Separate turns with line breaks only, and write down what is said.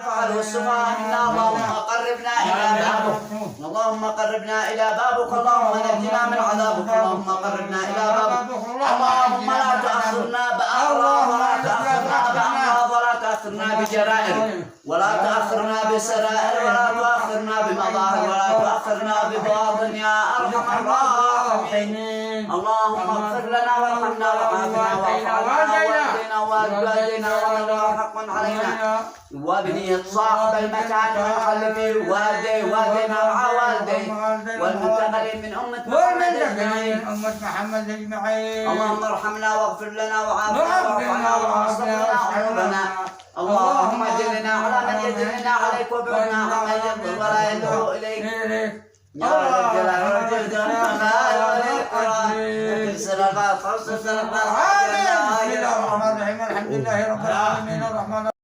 فعله السفهاء منا اللهم قربنا إلى بابك اللهم قربنا إلى بابك اللهم نجنا من عذابك اللهم قربنا إلى بابك اللهم لا تأخرنا بأمراض ولا تأخرنا بأمراض ولا تأخرنا بجرائر ولا تأخرنا بسرائر ولا تأخرنا بمظاهر ولا تأخرنا بباطن يا أرحم الراحمين اللهم اغفر لنا وارحمنا وعافنا وعافنا ووالدينا ومن له حق علينا وبنية صاحب المكان ومخلفي والدينا مع والديه والمنتقلين من أمة محمد أجمعين اللهم ارحمنا واغفر لنا وعافنا وارحمنا واصلحنا أمورنا اللهم اجرنا على من يجرنا عليك وابعدنا عمن يضر ولا يدعو إليك يا رب الجلال والإكرام الحمد لله رب العالمين الرحمن